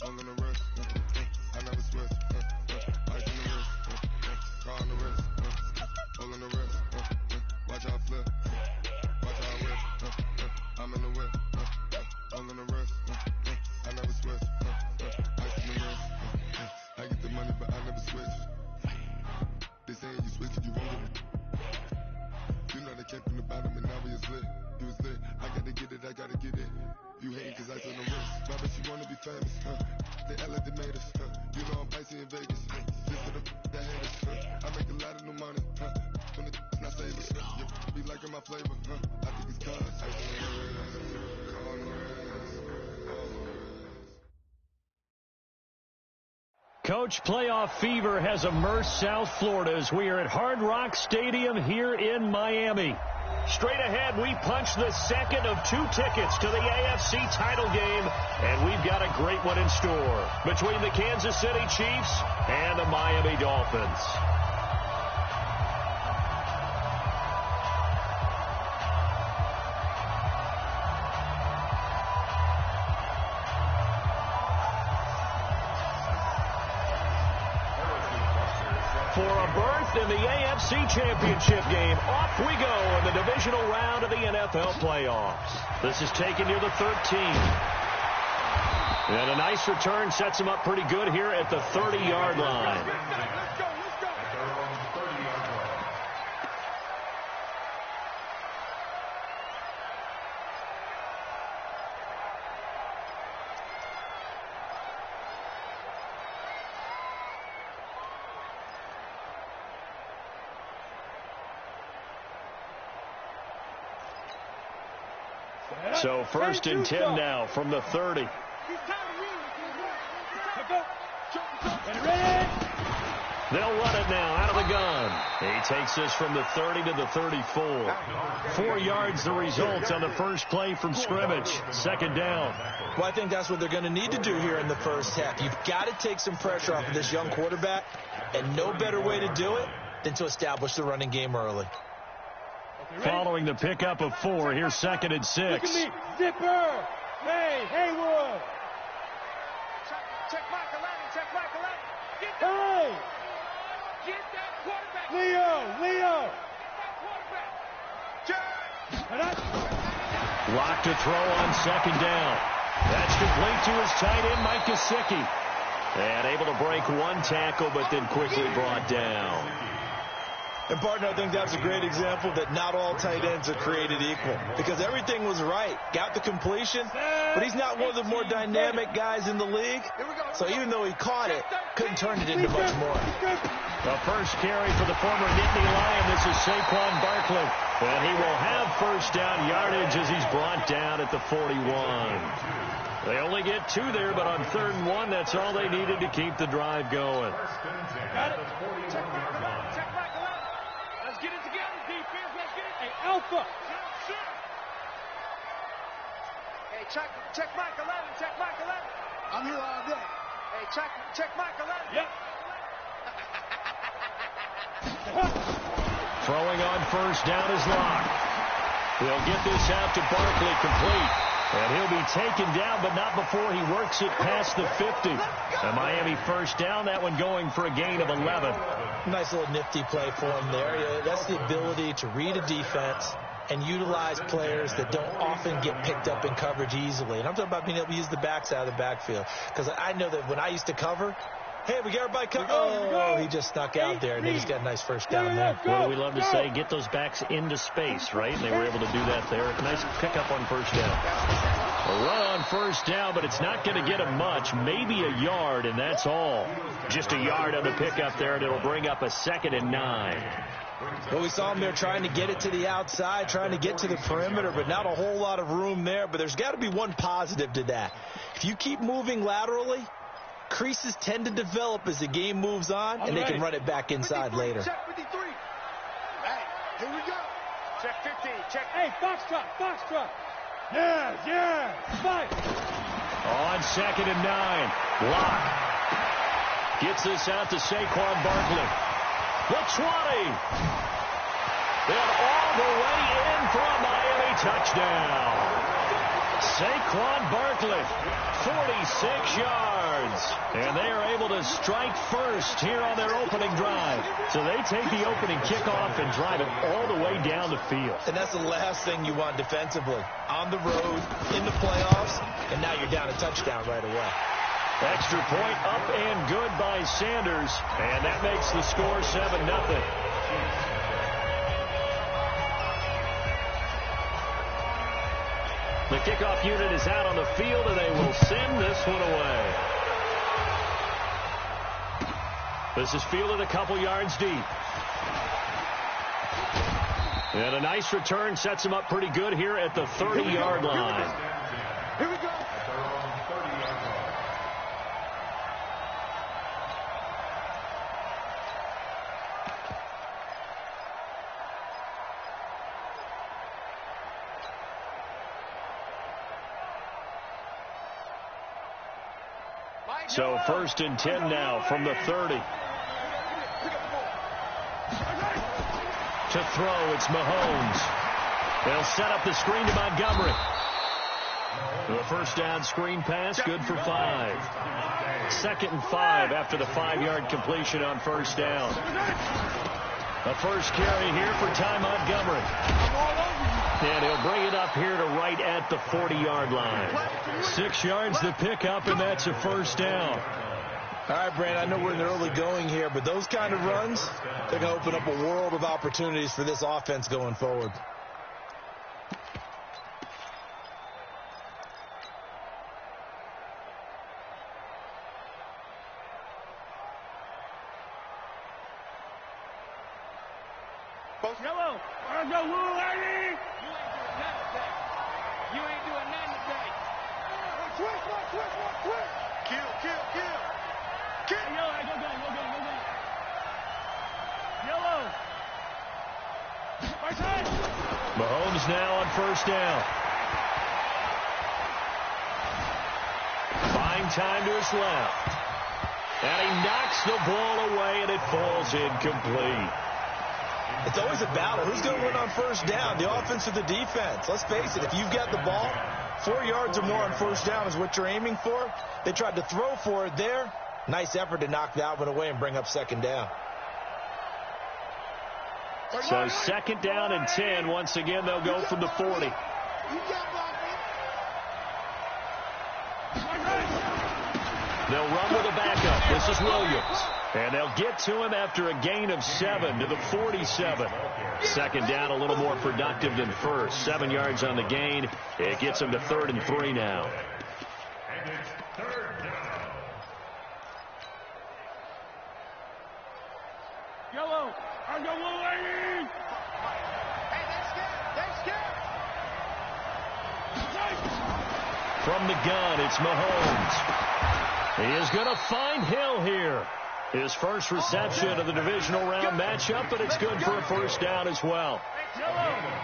all on the wrist. I never switch. Ice in the wrist. Car on the wrist. All on the wrist. Watch how I flip. Watch how I whip. I'm in the whip. All on the wrist. I never switch. Ice in the wrist. I get the money, but I never switch. They saying you switch it, you won't get it. You know they came from the bottom and now we is lit. You was lit. I gotta get it, I gotta get it. You hate cause ice on the wrist. My bitch, you wanna be famous, They act like they made us, You know I'm icy in Vegas, Just for the haters, I make a lot of new money, When it's not savers, You be liking my flavor, I think it's cause ice on the wrist, on the wrist, on the wrist. Coach, playoff fever has immersed South Florida as we are at Hard Rock Stadium here in Miami. Straight ahead, we punch the second of 2 tickets to the AFC title game, and we've got a great one in store between the Kansas City Chiefs and the Miami Dolphins. For a berth in the AFC Championship game, off we go in the divisional round of the NFL playoffs. This is taken near the 13. And a nice return sets him up pretty good here at the 30-yard line. Let's go. So 1st and 10 now from the 30. They'll run it now out of the gun. He takes this from the 30 to the 34. 4 yards the result on the first play from scrimmage. 2nd down. Well, I think that's what they're going to need to do here in the first half. You've got to take some pressure off of this young quarterback, and no better way to do it than to establish the running game early. Following the pickup of 4, here's 2nd and 6. Look at me. Zipper. Hey, Haywood. Check Mike 11. Check Mike 11. Get that. Hey. Get that quarterback. Leo. Get that. Lock to throw on 2nd down. That's complete to his tight end, Mike Gesicki. And able to break 1 tackle, but then quickly brought down. And, partner, I think that's a great example that not all tight ends are created equal, because everything was right. Got the completion, but he's not one of the more dynamic guys in the league. So even though he caught it, couldn't turn it into much more. The first carry for the former Nittany Lion. This is Saquon Barkley. And he will have first down yardage as he's brought down at the 41. They only get 2 there, but on 3rd and 1, that's all they needed to keep the drive going. Got it. Check Mike 11. Check Mike 11. Let's get it together, defense. Let's get it. Hey, Alpha. Hey, check Mike 11. Check Mike 11. I'm here all day. Hey, check Mike 11. Yep. Throwing on first down is Locke. They'll get this out to Barkley, complete. And he'll be taken down, but not before he works it past the 50. A Miami first down, that one going for a gain of 11. Nice little nifty play for him there. That's the ability to read a defense and utilize players that don't often get picked up in coverage easily. And I'm talking about being able to use the backside of the backfield. Because I know that when I used to cover, hey, we got everybody covered. Oh, he just snuck out there, and he just got a nice first down there. What do we love to say? Get those backs into space, right? And they were able to do that there. Nice pickup on first down. A run on first down, but it's not going to get him much. Maybe a yard, and that's all. Just a yard on the pickup there, and it'll bring up a 2nd and 9. Well, we saw him there trying to get it to the outside, trying to get to the perimeter, but not a whole lot of room there. But there's got to be one positive to that. If you keep moving laterally, creases tend to develop as the game moves on, and they can run it back inside later. Check 53. Hey, here we go. Check 15. Check. Hey, Foxtrot. Yeah. Fight. On 2nd and 9. Locke gets this out to Saquon Barkley. The 20. And all the way in for a Miami touchdown. Saquon Barkley, 46 yards. And they are able to strike first here on their opening drive. So they take the opening kickoff and drive it all the way down the field. And that's the last thing you want defensively. On the road, in the playoffs, and now you're down a touchdown right away. Extra point up and good by Sanders. And that makes the score 7-0. The kickoff unit is out on the field, and they will send this one away. This is fielded a couple yards deep. And a nice return sets him up pretty good here at the 30-yard line. Here we go. So 1st and 10 now from the 30. To throw, it's Mahomes. They'll set up the screen to Montgomery. The first down screen pass, good for 5. 2nd and 5 after the 5-yard completion on first down. The first carry here for Ty Montgomery. And he'll bring it up here to right at the 40-yard line. 6 yards to pick up, and that's a first down. All right, Brandon, I know we're in the early going here, but those kind of runs, they're going to open up a world of opportunities for this offense going forward. Yellow, let's go, Lou, lady! You ain't doing nothing today. Quick! Kill. Yellow, go. Yellow! Right side! Mahomes now on first down. Fine time to his left. And he knocks the ball away, and it falls incomplete. It's always a battle. Who's going to win on first down, the offense or the defense? Let's face it, if you've got the ball, 4 yards or more on first down is what you're aiming for. They tried to throw for it there. Nice effort to knock that one away and bring up second down. So 2nd down and 10. Once again, they'll go from the 40. They'll run with a backup. This is Williams. And they'll get to him after a gain of 7 to the 47. 2nd down, a little more productive than first. 7 yards on the gain. It gets him to 3rd and 3 now. Yellow, I go, Lou, lady! Hey, they're scared. From the gun, it's Mahomes. He is going to find Hill here. His first reception of the divisional round matchup, but it's good for a first down as well.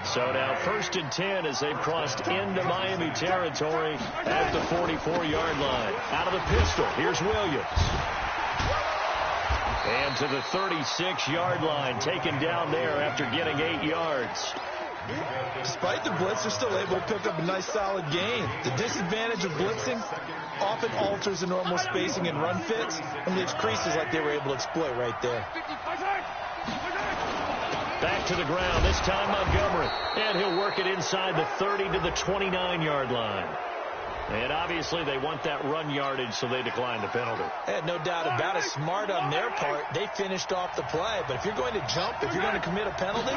So now 1st and 10 as they've crossed into Miami territory at the 44-yard line. Out of the pistol, here's Williams. And to the 36-yard line, taken down there after getting 8 yards. Despite the blitz, they're still able to pick up a nice solid gain. The disadvantage of blitzing often alters the normal spacing and run fits, and leaves creases like they were able to exploit right there. Back to the ground, this time Montgomery. And he'll work it inside the 30 to the 29-yard line. And obviously they want that run yardage, so they decline the penalty. No doubt about it. Smart on their part. They finished off the play. But if you're going to jump, if you're going to commit a penalty,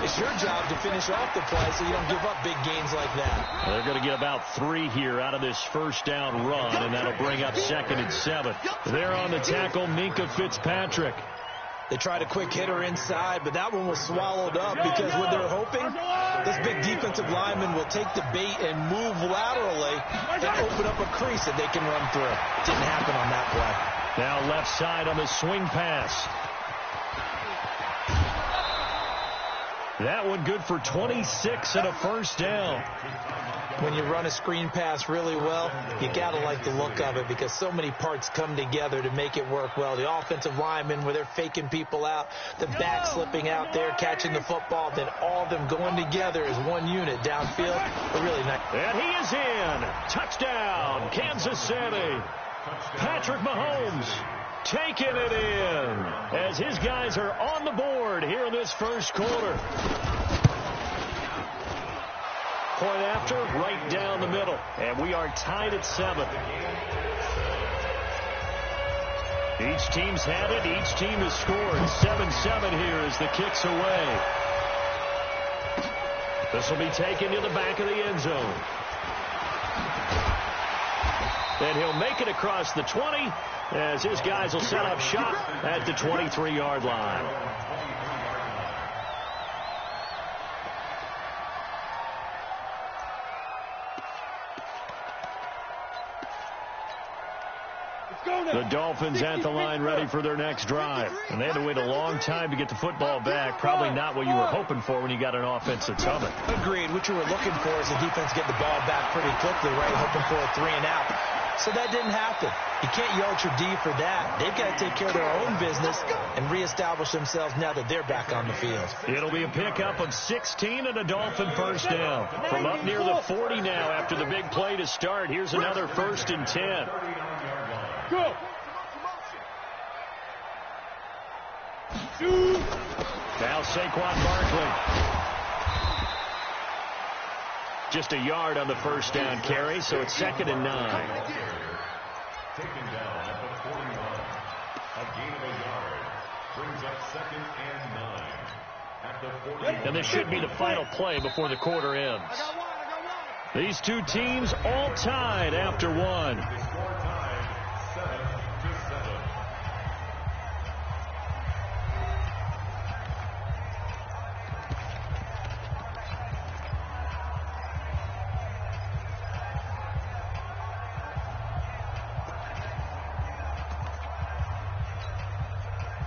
it's your job to finish off the play so you don't give up big gains like that. They're going to get about 3 here out of this first down run, and that'll bring up 2nd and 7. There on the tackle, Minkah Fitzpatrick. They tried a quick hitter inside, but that one was swallowed up because what they're hoping, this big defensive lineman will take the bait and move laterally and open up a crease that they can run through. Didn't happen on that play. Now left side on the swing pass. That one good for 26 and a first down. when you run a screen pass really well, you got to like the look of it because so many parts come together to make it work well. The offensive linemen, where they're faking people out, the back slipping out there, catching the football, then all of them going together as one unit downfield. Really nice. And he is in. Touchdown, Kansas City. Patrick Mahomes taking it in as his guys are on the board here in this first quarter. Point after, right down the middle. And we are tied at 7. Each team's had it. Each team has scored. 7-7 here as the kick's away. This will be taken to the back of the end zone. And he'll make it across the 20 as his guys will set up shop at the 23-yard line. The Dolphins at the line ready for their next drive. And they had to wait a long time to get the football back. Probably not what you were hoping for when you got an offense that's coming. Agreed. What you were looking for is the defense get the ball back pretty quickly, right? Hoping for a 3 and out. So that didn't happen. You can't yell at your D for that. They've got to take care of their own business and reestablish themselves now that they're back on the field. It'll be a pickup of 16 and a Dolphin first down. From up near the 40 now after the big play to start. Here's another 1st and 10. Go. Now Saquon Barkley. Just a yard on the first down carry, so it's 2nd and 9. Taken down at the 41. A gain of a yard. Brings up 2nd and 9. At the 41. And this should be the final play before the quarter ends. These two teams all tied after one. Score tied 7-7.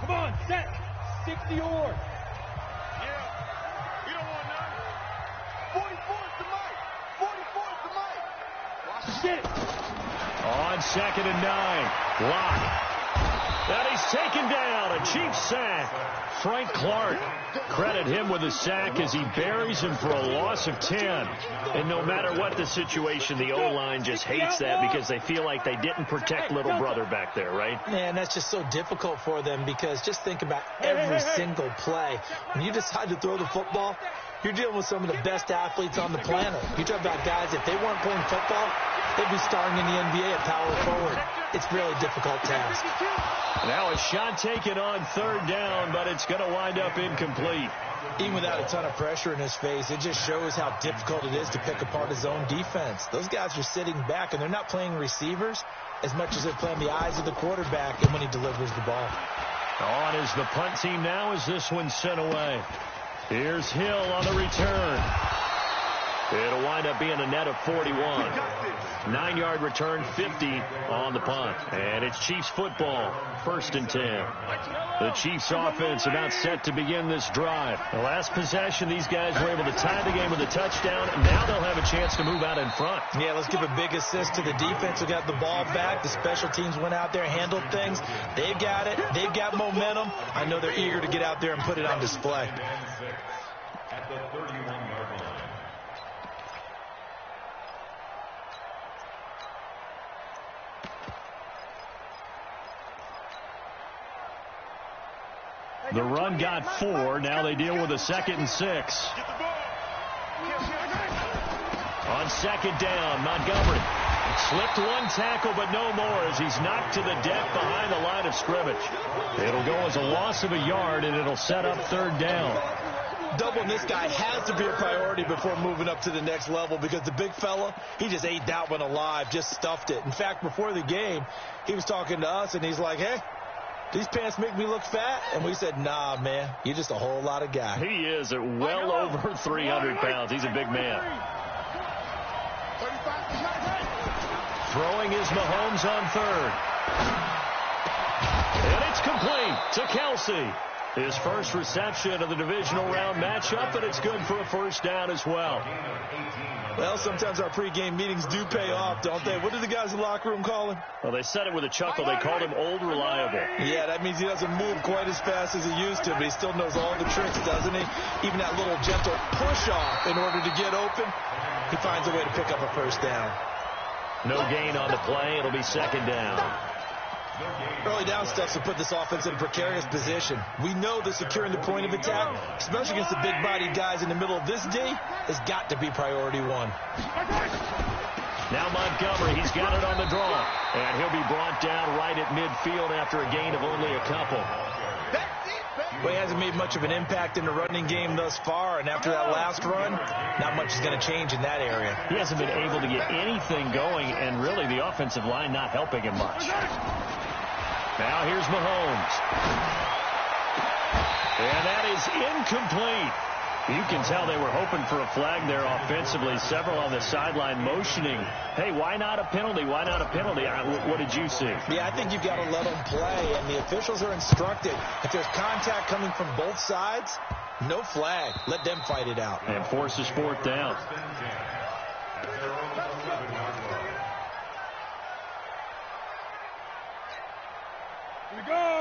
Come on, set. 60 or. Yeah. You don't want none. 44's the mic. 44's the mic. Watch Shit. On 2nd and 9. Lock. And he's taken down. A cheap sack. Frank Clark. Credit him with a sack as he buries him for a loss of 10. And no matter what the situation, the O-line just hates that because they feel like they didn't protect little brother back there, right? Man, that's just so difficult for them because just think about every single play. When you decide to throw the football, you're dealing with some of the best athletes on the planet. You talk about guys, if they weren't playing football, they'd be starring in the NBA at power forward. It's a really difficult task. Now a shot taken on 3rd down, but it's going to wind up incomplete. Even without a ton of pressure in his face, it just shows how difficult it is to pick apart his own defense. Those guys are sitting back, and they're not playing receivers as much as they're playing the eyes of the quarterback and when he delivers the ball. On is the punt team now as this one's sent away. Here's Hill on the return. It'll wind up being a net of 41. 9-yard return, 50 on the punt. And it's Chiefs football, 1st and 10. The Chiefs offense about set to begin this drive. The last possession, these guys were able to tie the game with a touchdown. And now they'll have a chance to move out in front. Yeah, let's give a big assist to the defense who got the ball back. The special teams went out there, handled things. They've got it. They've got momentum. I know they're eager to get out there and put it on display. At the 31-yard line. The run got 4. Now they deal with a 2nd and 6. On 2nd down, Montgomery slipped one tackle, but no more as he's knocked to the deck behind the line of scrimmage. It'll go as a loss of a yard, and it'll set up 3rd down. Doubling this guy has to be a priority before moving up to the next level because the big fella, he just ate that one alive, just stuffed it. In fact, before the game, he was talking to us, and he's like, hey, these pants make me look fat? And we said, nah, man, you're just a whole lot of guy. He is at well over 300 pounds. He's a big man. Throwing is Mahomes on 3rd. And it's complete to Kelsey. His first reception of the divisional round matchup, and it's good for a first down as well. Well, sometimes our pregame meetings do pay off, don't they? What do the guys in the locker room call him? Well, they said it with a chuckle. They called him Old Reliable. Yeah, that means he doesn't move quite as fast as he used to, but he still knows all the tricks, doesn't he? Even that little gentle push-off in order to get open, he finds a way to pick up a first down. No gain on the play. It'll be second down. Early down stuff will put this offense in a precarious position. We know that securing the point of attack, especially against the big-bodied guys in the middle of this D, has got to be priority one. Now Montgomery, he's got it on the draw. And he'll be brought down right at midfield after a gain of only a couple. Well, he hasn't made much of an impact in the running game thus far, and after that last run, not much is going to change in that area. He hasn't been able to get anything going, and really the offensive line not helping him much. Now here's Mahomes. And that is incomplete. You can tell they were hoping for a flag there offensively. Several on the sideline motioning, hey, why not a penalty? Why not a penalty? What did you see? Yeah, I think you've got to let them play, and the officials are instructed. If there's contact coming from both sides, no flag. Let them fight it out. And forces fourth down.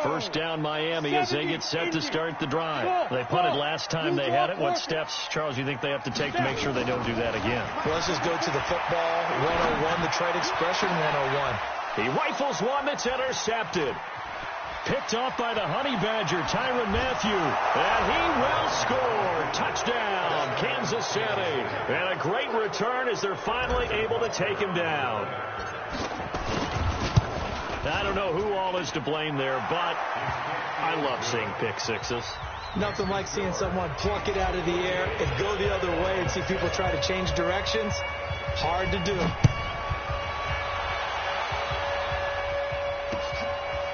First down Miami as they get set to start the drive. They punted last time they had it. What steps, Charles, you think they have to take to make sure they don't do that again? Well, let's just go to the football 101, the trade expression 101. He rifles one that's intercepted. Picked off by the Honey Badger, Tyrann Mathieu. And he will score. Touchdown, Kansas City. And a great return as they're finally able to take him down. I don't know who all is to blame there, but I love seeing pick sixes. Nothing like seeing someone pluck it out of the air and go the other way and see people try to change directions. Hard to do.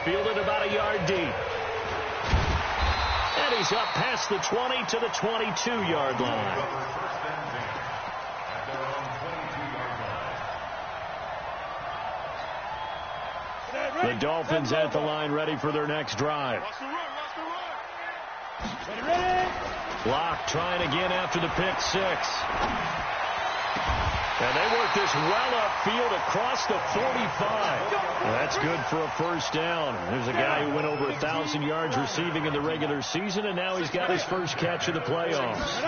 Fielded about a yard deep. And he's up past the 20 to the 22-yard line. The Dolphins at the line ready for their next drive. Block trying again after the pick six. And they work this well upfield across the 45. That's good for a first down. There's a guy who went over 1,000 yards receiving in the regular season, and now he's got his first catch of the playoffs.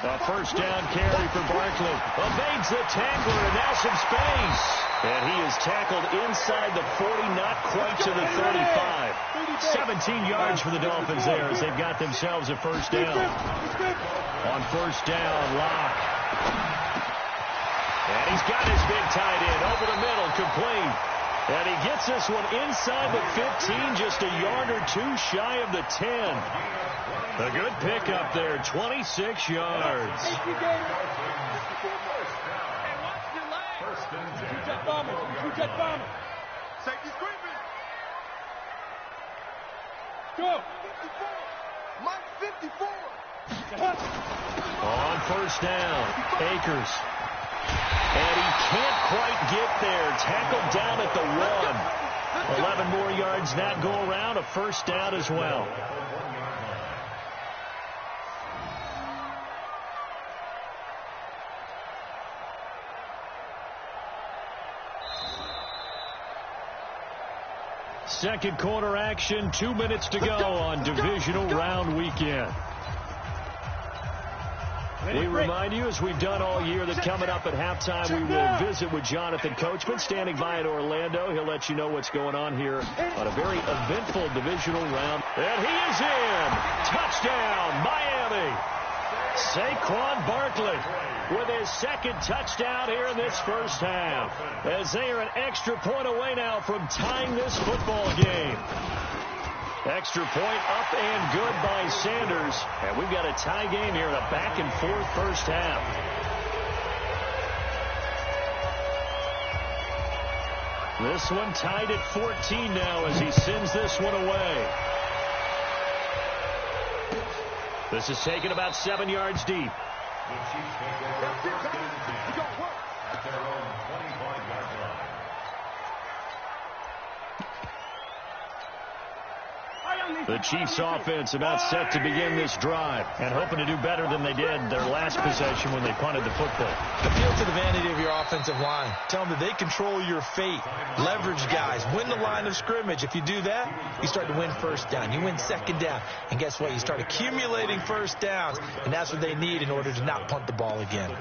A first down carry for Barkley. Evades the tackler, and now some space. And he is tackled inside the 40, not quite to the 35. 17 yards for the Dolphins there as they've got themselves a first down. On first down, Locke. And he's got his big tight end over the middle, complete. And he gets this one inside the 15, just a yard or two shy of the 10. A good pickup there, 26 yards. Safety screaming. Go. Mike 54. On first down, Akers. And he can't quite get there. Tackled down at the 1. 11 more yards that go around. A first down as well. Second quarter action, 2 minutes to go on divisional round weekend. We remind you, as we've done all year, that coming up at halftime, we will visit with Jonathan Coachman, standing by in Orlando. He'll let you know what's going on here on a very eventful divisional round. And he is in. Touchdown, Miami. Saquon Barkley with his second touchdown here in this first half, as they are an extra point away now from tying this football game. Extra point up and good by Sanders. And we've got a tie game here in a back-and-forth first half. This one tied at 14 now as he sends this one away. This is taken about 7 yards deep. The Chiefs take over first and 10 at their own 25-yard line. The Chiefs offense about set to begin this drive and hoping to do better than they did their last possession when they punted the football. Appeal to the vanity of your offensive line. Tell them that they control your fate. Leverage guys. Win the line of scrimmage. If you do that, you start to win first down. You win second down. And guess what? You start accumulating first downs. And that's what they need in order to not punt the ball again.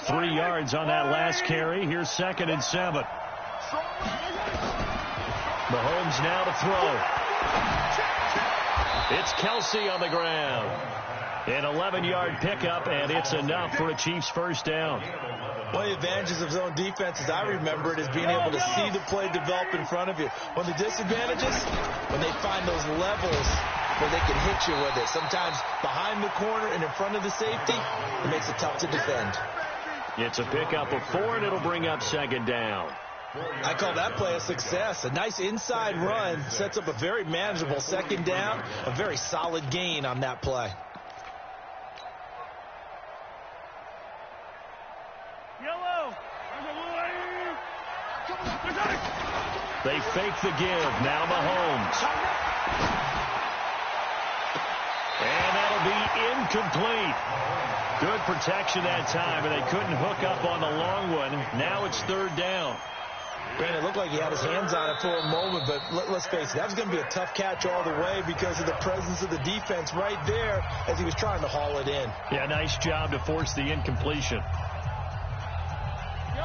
3 yards on that last carry. Here's 2nd and 7. Mahomes now to throw. It's Kelsey on the ground. An 11-yard pickup, and it's enough for a Chiefs first down. One of the advantages of zone defense, as I remember it, is being able to see the play develop in front of you. One of the disadvantages, when they find those levels where they can hit you with it. Sometimes behind the corner and in front of the safety, it makes it tough to defend. It's a pickup of 4, and it'll bring up 2nd down. I call that play a success. A nice inside run sets up a very manageable 2nd down. A very solid gain on that play. They fake the give. Now Mahomes. And that'll be incomplete. Good protection that time, and they couldn't hook up on the long one. Now it's 3rd down. Brandon, it looked like he had his hands on it for a moment, but let's face it, that was going to be a tough catch all the way because of the presence of the defense right there as he was trying to haul it in. Yeah, nice job to force the incompletion.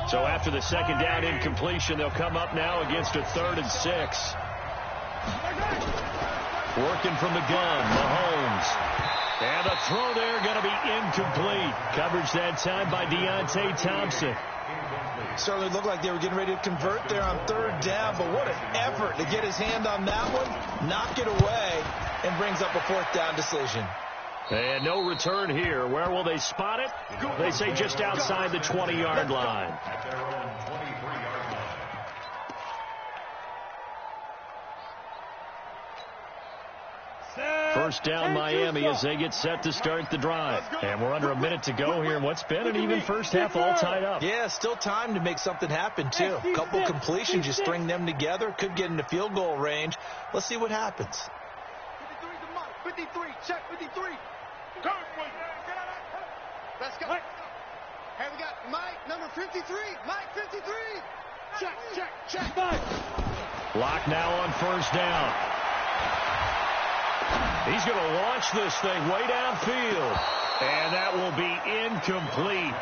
So after the 2nd down incompletion, they'll come up now against a 3rd and 6. Working from the gun, Mahomes. And the throw there going to be incomplete. Coverage that time by Deontay Thompson. Certainly looked like they were getting ready to convert there on 3rd down, but what an effort to get his hand on that one, knock it away, and brings up a 4th down decision. And no return here. Where will they spot it? They say just outside the 20-yard line. First down Miami as they get set to start the drive. And we're under a minute to go here in what's been an even first half, all tied up. Yeah, still time to make something happen, too. A couple completions, you string them together, could get into field goal range. Let's see what happens. 53, check 53. Let's go. Hey, we got Mike, number 53. Mike, 53. Check. Lock now on first down. He's going to launch this thing way downfield. And that will be incomplete.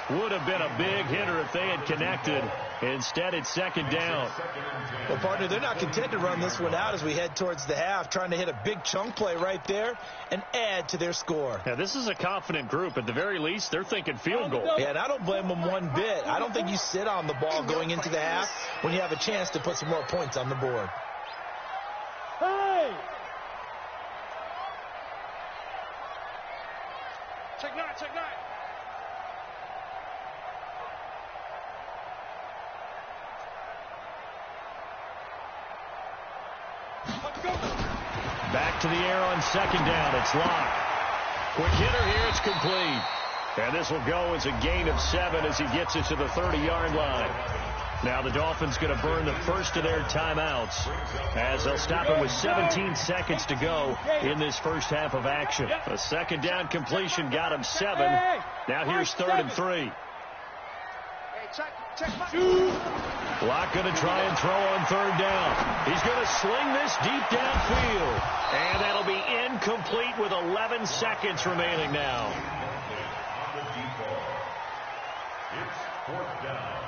Would have been a big hitter if they had connected. Instead, it's 2nd down. Well, partner, they're not content to run this one out as we head towards the half, trying to hit a big chunk play right there and add to their score. Now, this is a confident group. At the very least, they're thinking field goal. Yeah, and I don't blame them one bit. I don't think you sit on the ball going into the half when you have a chance to put some more points on the board. Hey! Check nine. Back to the air on 2nd down. It's Locke. Quick hitter here. It's complete. And this will go as a gain of 7 as he gets it to the 30-yard line. Now the Dolphins going to burn the first of their timeouts as they'll stop it with 17 seconds to go in this first half of action. A 2nd down completion got him 7. Now here's 3rd and 3. Hey, check. Locke going to try and throw on 3rd down. He's going to sling this deep downfield. And that'll be incomplete with 11 seconds remaining now. On the default, it's 4th down.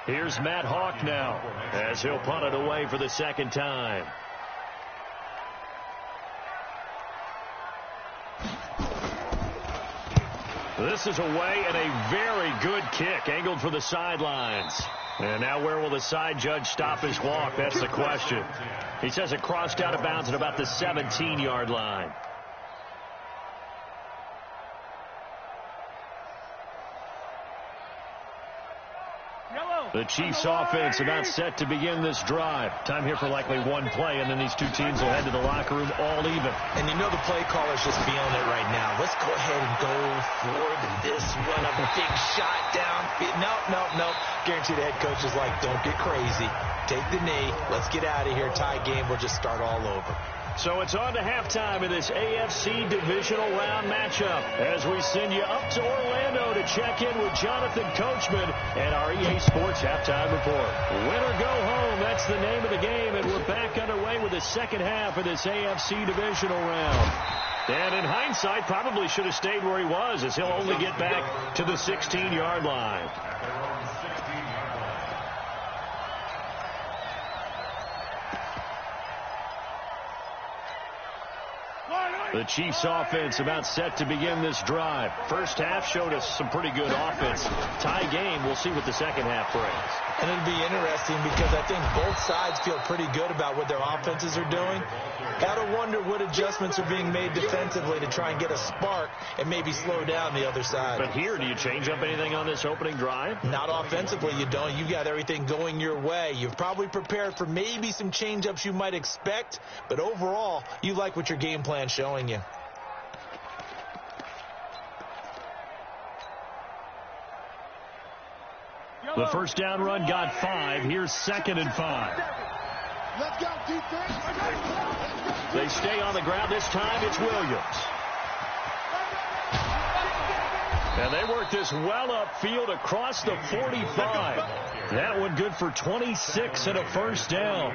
Here's Matt Hawk now as he'll punt it away for the 2nd time. This is away and a very good kick angled for the sidelines. And now where will the side judge stop his walk? That's the question. He says it crossed out of bounds at about the 17-yard line. The Chiefs offense about set to begin this drive. Time here for likely one play, and then these two teams will head to the locker room all even. And you know the play caller's just feeling it right now. Let's go ahead and go for this run, a big shot down. No. Guarantee the head coach is like, don't get crazy. Take the knee. Let's get out of here. Tie game. We'll just start all over. So it's on to halftime in this AFC divisional round matchup as we send you up to Orlando to check in with Jonathan Coachman and our EA Sports Halftime Report. Win or go home, that's the name of the game, and we're back underway with the second half of this AFC divisional round. And in hindsight, probably should have stayed where he was, as he'll only get back to the 16-yard line. The Chiefs offense about set to begin this drive. First half showed us some pretty good offense. Tie game, we'll see what the second half brings. And it'll be interesting because I think both sides feel pretty good about what their offenses are doing. Gotta wonder what adjustments are being made defensively to try and get a spark and maybe slow down the other side. But here, do you change up anything on this opening drive? Not offensively, you don't. You've got everything going your way. You've probably prepared for maybe some change-ups you might expect, but overall, you like what your game plan's showing you. The first down run got 5. Here's 2nd and 5. Let's go, defense. They stay on the ground. This time it's Williams. And they work this well upfield across the 45. That one good for 26 and a first down.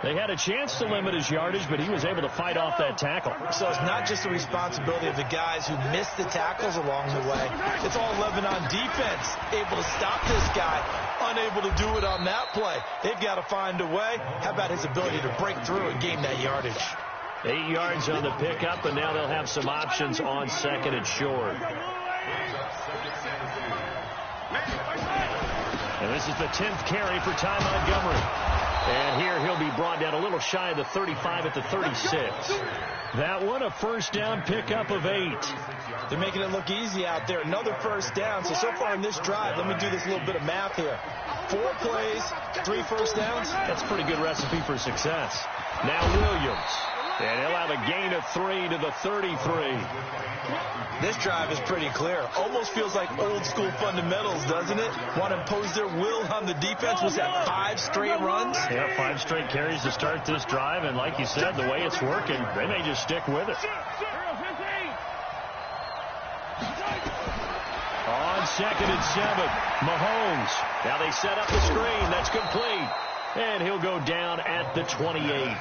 They had a chance to limit his yardage, but he was able to fight off that tackle. So it's not just the responsibility of the guys who missed the tackles along the way. It's all Lebanon defense, able to stop this guy, unable to do it on that play. They've got to find a way. How about his ability to break through and gain that yardage? 8 yards on the pickup, and now they'll have some options on 2nd and short. And this is the 10th carry for Ty Montgomery. And here he'll be brought down a little shy of the 35 at the 36. That one, a first down pickup of 8. They're making it look easy out there. Another first down. So far in this drive, let me do this little bit of math here. 4 plays, 3 first downs. That's a pretty good recipe for success. Now Williams. And he'll have a gain of 3 to the 33. This drive is pretty clear. Almost feels like old school fundamentals, doesn't it? Want to impose their will on the defense. Was that 5 straight runs? Yeah, 5 straight carries to start this drive. And like you said, the way it's working, they may just stick with it. On 2nd and 7, Mahomes. Now they set up the screen. That's complete. And he'll go down at the 28.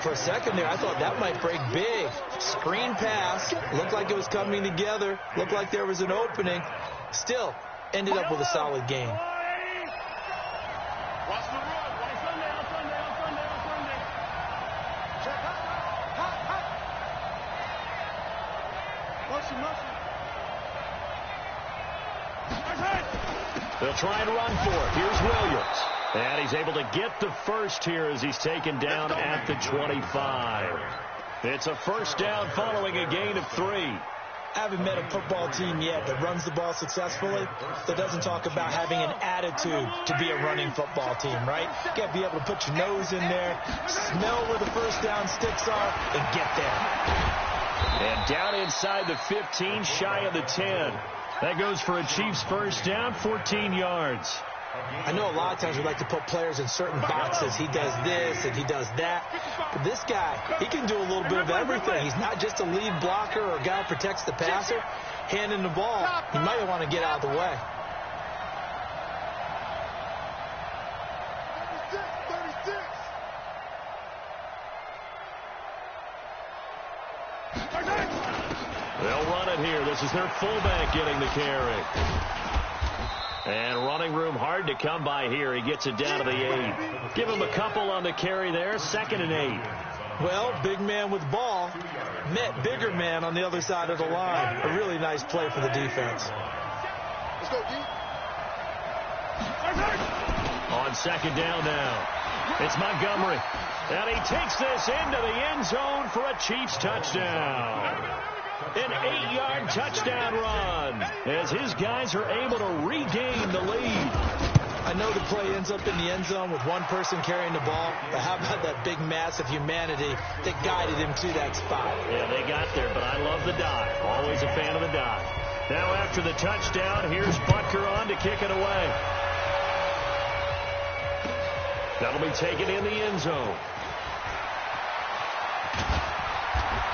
For a second there, I thought that might break big. Screen pass. Looked like it was coming together. Looked like there was an opening. Still, ended up with a solid game. Watch the run. Sunday. Check. Hot. Motion. They'll try and run for it. Here's Williams. And he's able to get the first here as he's taken down at the 25. It's a first down following a gain of 3. I haven't met a football team yet that runs the ball successfully that doesn't talk about having an attitude to be a running football team, right? You got to be able to put your nose in there, smell where the first down sticks are, and get there. And down inside the 15, shy of the 10. That goes for a Chiefs first down, 14 yards. I know a lot of times we like to put players in certain boxes. He does this and he does that. But this guy, he can do a little bit of everything. He's not just a lead blocker or a guy who protects the passer. Handing the ball, he might want to get out of the way. They'll run it here. This is their fullback getting the carry. And running room hard to come by here. He gets it down to the 8. Give him a couple on the carry there. 2nd and 8. Well, big man with ball met bigger man on the other side of the line. A really nice play for the defense. Let's go, D. On 2nd down now. It's Montgomery. And he takes this into the end zone for a Chiefs touchdown. An 8-yard touchdown run as his guys are able to regain the lead. I know the play ends up in the end zone with one person carrying the ball, but how about that big mass of humanity that guided him to that spot? Yeah, they got there, but I love the dive. Always a fan of the dive. Now after the touchdown, here's Butker on to kick it away. That'll be taken in the end zone.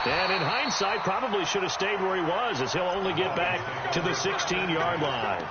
And in hindsight, probably should have stayed where he was, as he'll only get back to the 16-yard line.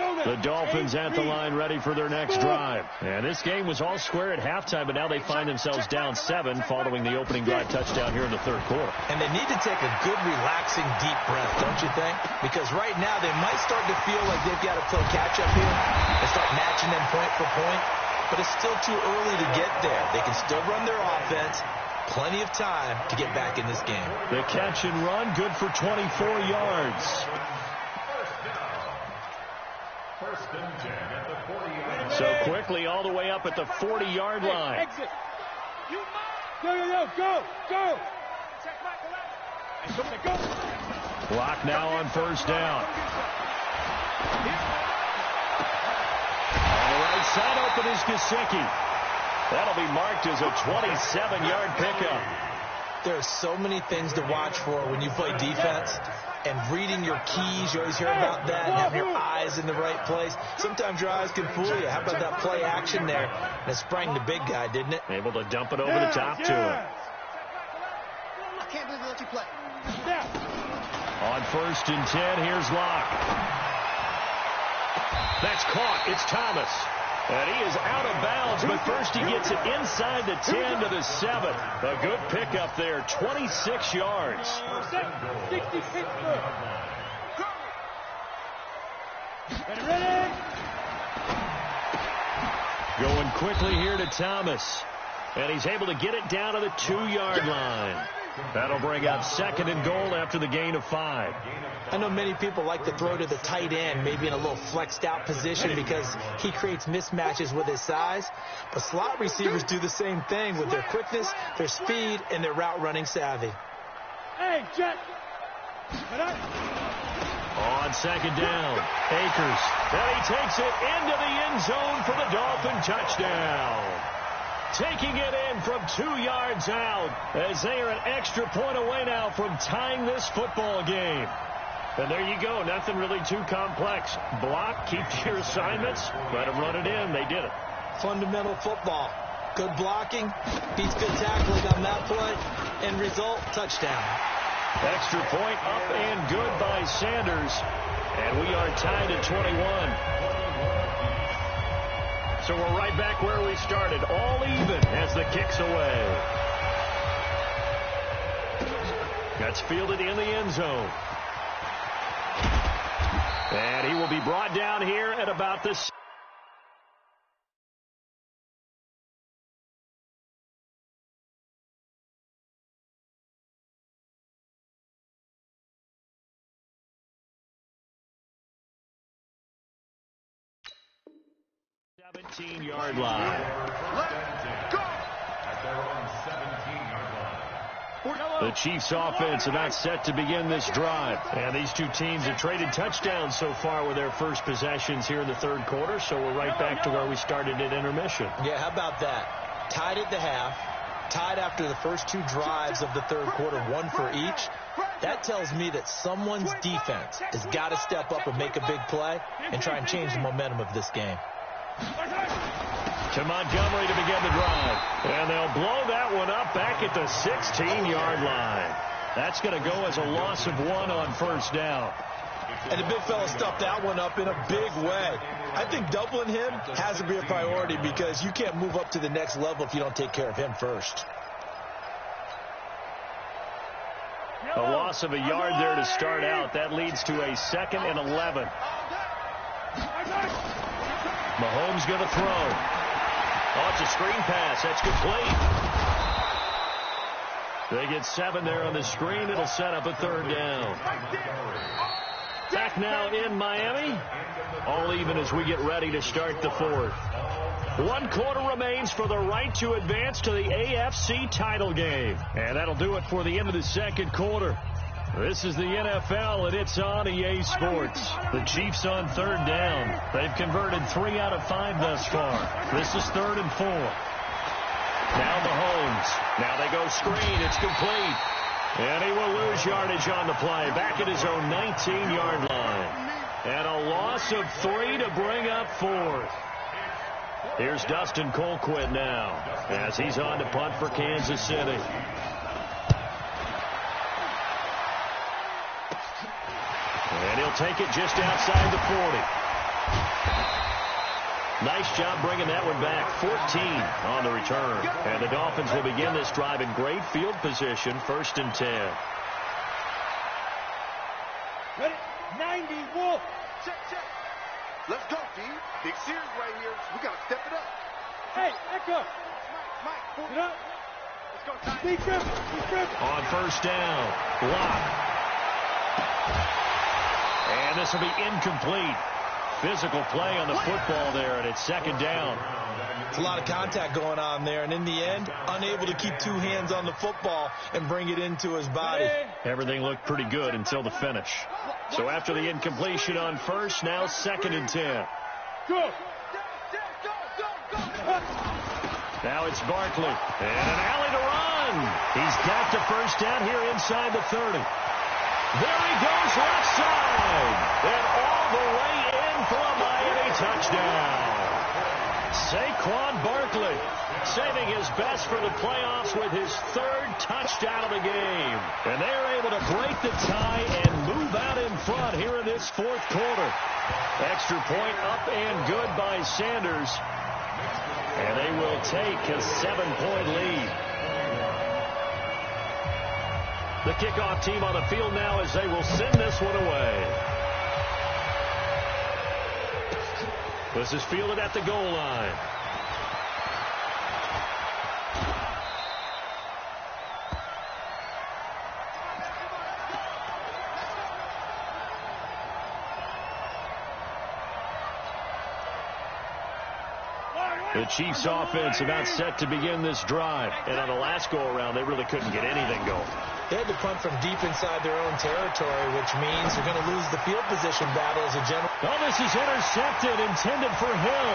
The Dolphins at the line ready for their next drive. And this game was all square at halftime, but now they find themselves down 7 following the opening drive touchdown here in the third quarter. And they need to take a good, relaxing, deep breath, don't you think? Because right now they might start to feel like they've got to play catch-up here and start matching them point for point. But it's still too early to get there. They can still run their offense. Plenty of time to get back in this game. The catch and run, good for 24 yards. First and 10 at the 40-yard line. So quickly all the way up at the 40-yard line. Exit. Go. Clock now on first down. On the right side open is Gesicki. That'll be marked as a 27-yard pickup. There are so many things to watch for when you play defense. And reading your keys, you always hear about that, and having your eyes in the right place. Sometimes your eyes can fool you. How about that play action there? And it sprang the big guy, didn't it? Able to dump it over the top to him. I can't believe they let you play. On first and 10, here's Locke. That's caught. It's Thomas. And he is out of bounds, but first he gets it inside the 10 to the 7. A good pickup there, 26 yards. 66. Ready? Going quickly here to Thomas. And he's able to get it down to the 2-yard line. That'll bring up second and goal after the gain of 5. I know many people like to throw to the tight end, maybe in a little flexed out position because he creates mismatches with his size. But slot receivers do the same thing with their quickness, their speed, and their route running savvy. Hey, Jet. On second down, Akers. And he takes it into the end zone for the Dolphin touchdown. Taking it in from 2 yards out as they are an extra point away now from tying this football game. And there you go. Nothing really too complex. Block, keep to your assignments, let them run it in. They did it. Fundamental football. Good blocking, beats good tackling on that play, and result, touchdown. Extra point up and good by Sanders. And we are tied at 21. So we're right back where we started, all even as the kick's away. That's fielded in the end zone. And he will be brought down here at about the 17-yard line. The Chiefs offense are not set to begin this drive. And these two teams have traded touchdowns so far with their first possessions here in the third quarter. So we're right back to where we started at intermission. Yeah, how about that? Tied at the half, tied after the first 2 drives of the third quarter, 1 for each. That tells me that someone's defense has got to step up and make a big play and try and change the momentum of this game. To Montgomery to begin the drive. And they'll blow that one up back at the 16-yard line. That's going to go as a loss of 1 on first down. And the big fella stuffed that one up in a big way. I think doubling him has to be a priority because you can't move up to the next level if you don't take care of him first. A loss of a yard there to start out. That leads to a 2nd and 11. Mahomes going to throw. Oh, it's a screen pass. That's complete. They get 7 there on the screen. It'll set up a 3rd down. back now in Miami. All even as we get ready to start the fourth. 1 quarter remains for the right to advance to the AFC title game. And that'll do it for the end of the second quarter. This is the NFL, and it's on EA Sports. The Chiefs on third down. They've converted 3 out of 5 thus far. This is 3rd and 4. Now Mahomes. Now they go screen. It's complete. And he will lose yardage on the play. Back at his own 19-yard line. And a loss of 3 to bring up 4th. Here's Dustin Colquitt now as he's on to punt for Kansas City. And he'll take it just outside the 40. Nice job bringing that one back. 14 on the return. And the Dolphins will begin this drive in great field position. 1st and 10. Ready? 90, Wolf. Check, check. Let's go, D. Big series right here. We got to step it up. Hey, Echo. Mike. Get up. Let's go, Ty. Be tripping. On 1st down. Block. And this will be incomplete. Physical play on the football there, and it's 2nd down. It's a lot of contact going on there, and in the end, unable to keep 2 hands on the football and bring it into his body. Everything looked pretty good until the finish. So after the incompletion on 1st, now 2nd and 10. Go. Now it's Barkley, and an alley to run. He's got to 1st down here inside the 30. There he goes left side, and all the way in for a Miami touchdown. Saquon Barkley saving his best for the playoffs with his 3rd touchdown of the game. And they're able to break the tie and move out in front here in this 4th quarter. Extra point up and good by Sanders. And they will take a 7-point lead. The kickoff team on the field now as they will send this one away. This is fielded at the goal line. The Chiefs offense about set to begin this drive. And on the last go-around, they really couldn't get anything going. They had to punt from deep inside their own territory, which means they're going to lose the field position battle as a general. Oh, this is intercepted, intended for Hill.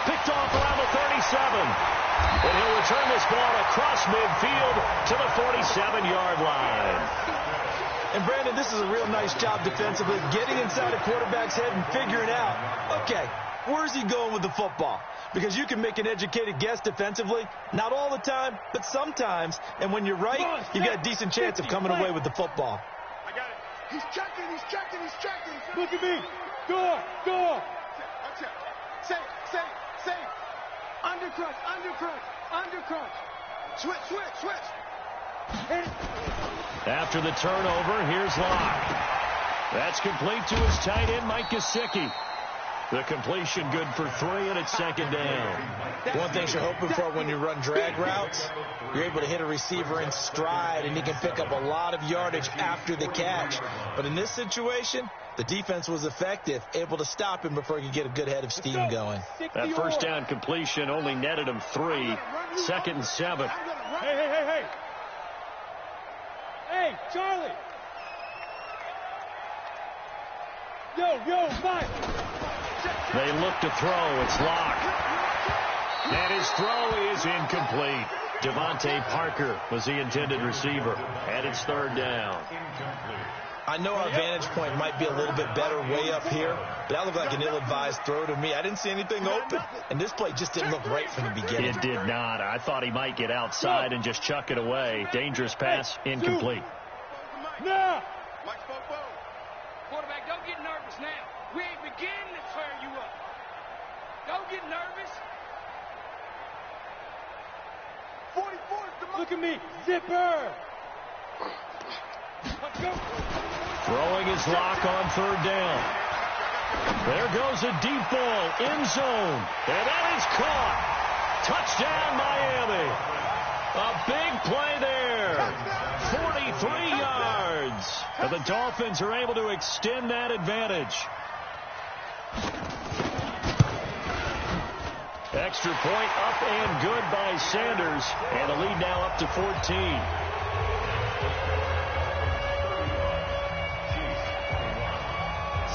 Picked off around the 37. And he'll return this ball across midfield to the 47-yard line. And, Brandon, this is a real nice job defensively, getting inside a quarterback's head and figuring out, okay, where's he going with the football? Because you can make an educated guess defensively, not all the time, but sometimes. And when you're right, you've got a decent chance of coming away with the football. I got it. He's checking. Look at me. Go. Watch out. Say. Undercrunch. Switch. After the turnover, here's Locke. That's complete to his tight end, Mike Gesicki. The completion good for 3, and it's 2nd down. One thing you're hoping for when you run drag routes, you're able to hit a receiver in stride, and he can pick up a lot of yardage after the catch. But in this situation, the defense was effective, able to stop him before he could get a good head of steam going. That 1st down completion only netted him 3. 2nd and 7. Hey. Hey, Charlie. Yo, Mike. They look to throw. It's Locke. And his throw is incomplete. Devontae Parker was the intended receiver. And it's 3rd down. I know our vantage point might be a little bit better way up here, but that looked like an ill-advised throw to me. I didn't see anything open, and this play just didn't look right from the beginning. It did not. I thought he might get outside and just chuck it away. Dangerous pass, incomplete. No. Mike spoke. Quarterback, don't get nervous now. We ain't beginning to tear you up. Don't get nervous. 44. Look at me. Zipper. Go. Throwing his Locke on 3rd down. There goes a deep ball, end zone. And that is caught. Touchdown, Miami. A big play there. 43 yards. And the Dolphins are able to extend that advantage. Extra point up and good by Sanders. And the lead now up to 14.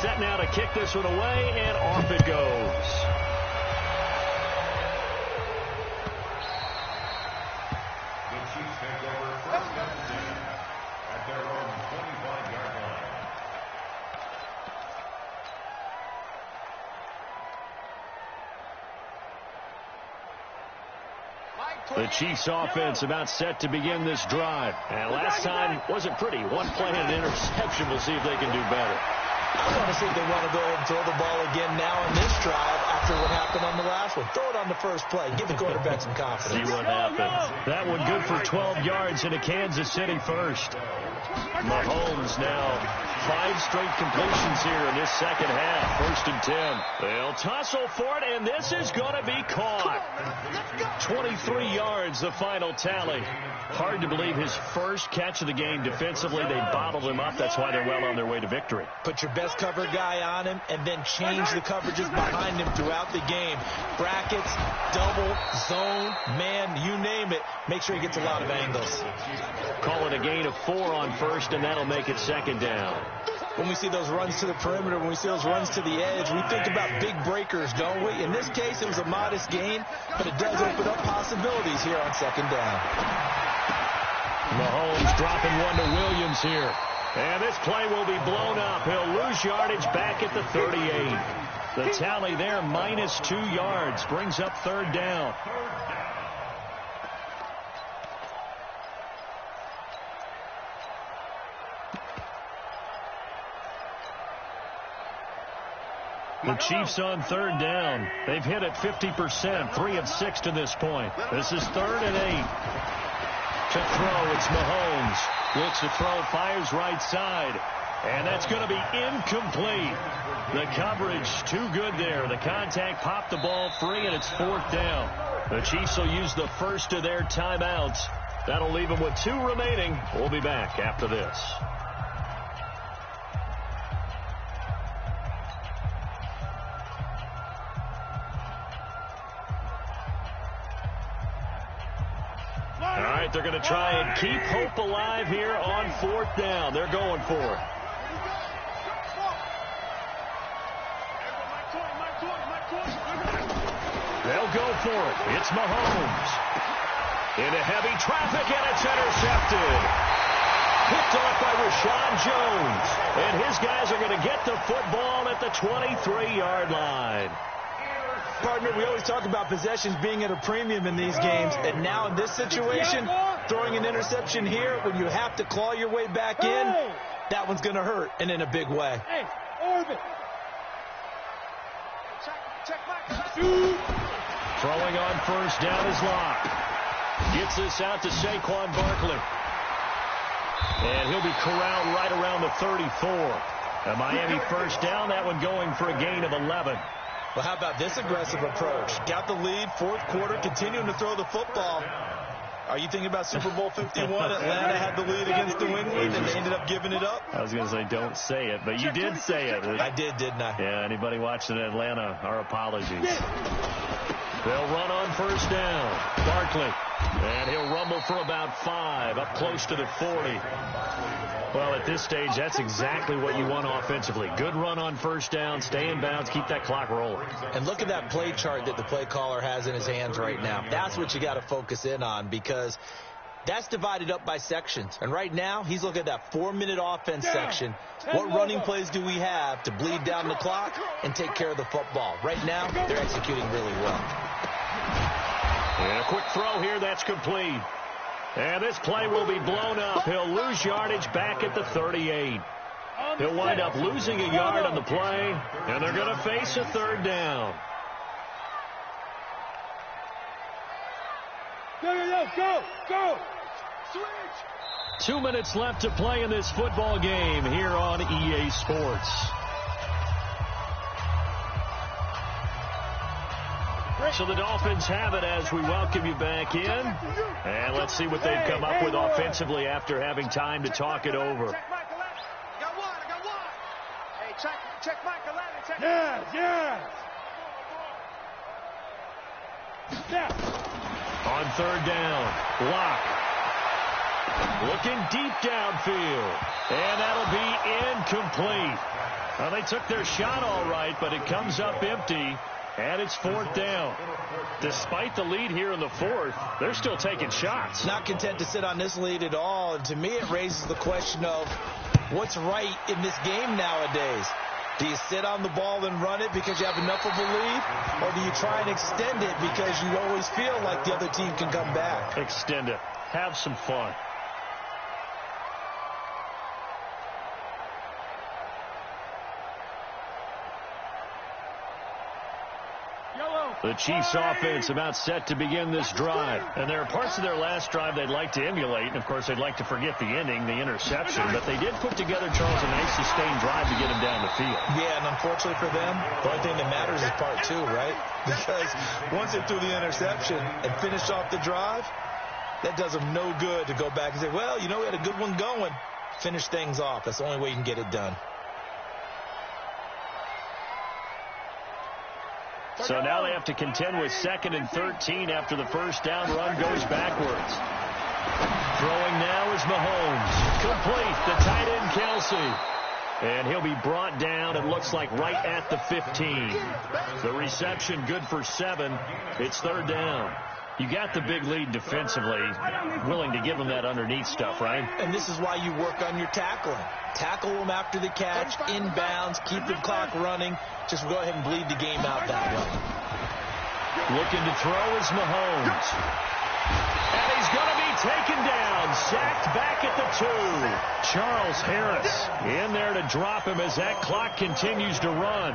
Set now to kick this one away, and off it goes. The Chiefs take over first and 10 at their own 25-yard line. The Chiefs offense about set to begin this drive. And last time wasn't pretty. One play and an interception. We'll see if they can do better. I want to see if they want to go ahead and throw the ball again now in this drive after what happened on the last one. Throw it on the first play. Give the quarterback some confidence. See what happens. That one good for 12 yards into Kansas City first. Mahomes now 5 straight completions here in this second half. First and 10. They'll tussle for it, and this is going to be caught. 23 yards, the final tally. Hard to believe his first catch of the game defensively. They bottled him up. That's why they're well on their way to victory. Put your best cover guy on him and then change the coverages behind him throughout the game. Brackets, double, zone, man, you name it. Make sure he gets a lot of angles. Call it a gain of 4 on first, and that'll make it second down. When we see those runs to the perimeter, when we see those runs to the edge, we think about big breakers, don't we? In this case, it was a modest gain, but it does open up possibilities here on second down. Mahomes dropping one to Williams here. And this play will be blown up. He'll lose yardage back at the 38. The tally there, minus 2 yards, brings up third down. The Chiefs on third down. They've hit it 50%, 3 of 6 to this point. This is 3rd and 8. To throw, it's Mahomes. Looks to throw, fires right side. And that's going to be incomplete. The coverage too good there. The contact popped the ball free, and it's 4th down. The Chiefs will use the first of their timeouts. That'll leave them with 2 remaining. We'll be back after this. They're going to try and keep hope alive here on 4th down. They're going for it. They'll go for it. It's Mahomes. Into heavy traffic, and it's intercepted. Picked off by Rashawn Jones. And his guys are going to get the football at the 23-yard line. Partner, we always talk about possessions being at a premium in these games, and now in this situation, throwing an interception here when you have to claw your way back in, that one's going to hurt, and in a big way. Throwing on first down is Locke. Gets this out to Saquon Barkley. And he'll be corralled right around the 34. A Miami first down, that one going for a gain of 11. Well, how about this aggressive approach? Got the lead, 4th quarter, continuing to throw the football. Are you thinking about Super Bowl 51? Atlanta had the lead against New England, and they ended up giving it up? I was going to say don't say it, but you did say it. I did, didn't I? Yeah, anybody watching Atlanta, our apologies. They'll run on first down. Barkley. And he'll rumble for about 5, up close to the 40. Well, at this stage, that's exactly what you want offensively. Good run on first down, stay in bounds, keep that clock rolling. And look at that play chart that the play caller has in his hands right now. That's what you got to focus in on, because that's divided up by sections. And right now, he's looking at that 4-minute offense section. What running plays do we have to bleed down the clock and take care of the football? Right now, they're executing really well. And a quick throw here, that's complete. And this play will be blown up. He'll lose yardage back at the 38. He'll wind up losing a yard on the play, and they're going to face a 3rd down. Go! Switch! 2 minutes left to play in this football game here on EA Sports. So the Dolphins have it as we welcome you back in. And let's see what they've come up with offensively after having time to talk it over. Check Mike 11. I got one. Hey, check Mike 11. On third down, Locke. Looking deep downfield. And that'll be incomplete. Well, they took their shot all right, but it comes up empty. And it's fourth down. Despite the lead here in the fourth, they're still taking shots. Not content to sit on this lead at all. And to me, it raises the question of what's right in this game nowadays. Do you sit on the ball and run it because you have enough of a lead? Or do you try and extend it because you always feel like the other team can come back? Extend it. Have some fun. The Chiefs offense about set to begin this drive. And there are parts of their last drive they'd like to emulate. And, of course, they'd like to forget the ending, the interception. But they did put together, Charles, a nice sustained drive to get them down the field. Yeah, and unfortunately for them, the only thing that matters is part two, right? Because once they threw the interception and finished off the drive, that does them no good to go back and say, well, you know, we had a good one going. Finish things off. That's the only way you can get it done. So now they have to contend with 2nd and 13 after the first down run goes backwards. Throwing now is Mahomes. Complete. The tight end, Kelsey. And he'll be brought down, it looks like, right at the 15. The reception good for 7. It's third down. You got the big lead defensively, willing to give them that underneath stuff, right? And this is why you work on your tackling. Tackle them after the catch, inbounds, keep the clock running. Just go ahead and bleed the game out that way. Looking to throw is Mahomes. And he's going to be taken down, sacked back at the 2. Charles Harris in there to drop him as that clock continues to run.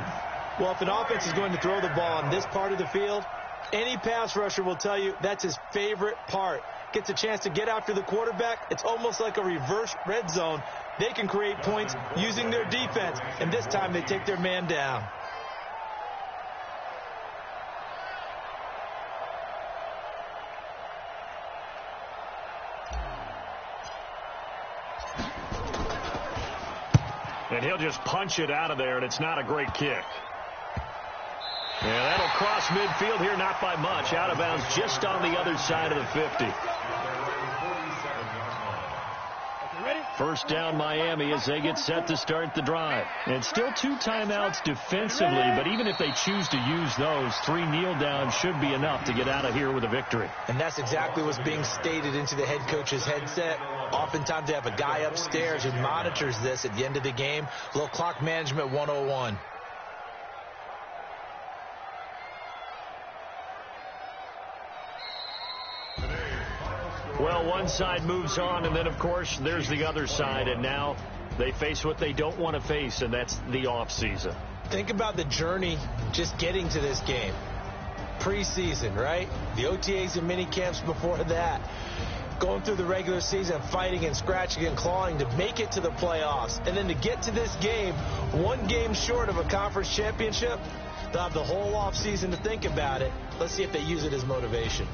Well, if an offense is going to throw the ball on this part of the field, any pass rusher will tell you that's his favorite part. Gets a chance to get after the quarterback. It's almost like a reverse red zone. They can create points using their defense, and this time they take their man down. And he'll just punch it out of there, and it's not a great kick. Yeah, that'll cross midfield here, not by much. Out of bounds just on the other side of the 50. First down Miami as they get set to start the drive. And still 2 timeouts defensively, but even if they choose to use those, 3 kneel downs should be enough to get out of here with a victory. And that's exactly what's being stated into the head coach's headset. Oftentimes they have a guy upstairs who monitors this at the end of the game. A little clock management 101. Well, one side moves on, and then, of course, there's the other side, and now they face what they don't want to face, and that's the offseason. Think about the journey just getting to this game. Preseason, right? The OTAs and mini camps before that. Going through the regular season, fighting and scratching and clawing to make it to the playoffs. And then to get to this game, 1 game short of a conference championship, they'll have the whole offseason to think about it. Let's see if they use it as motivation.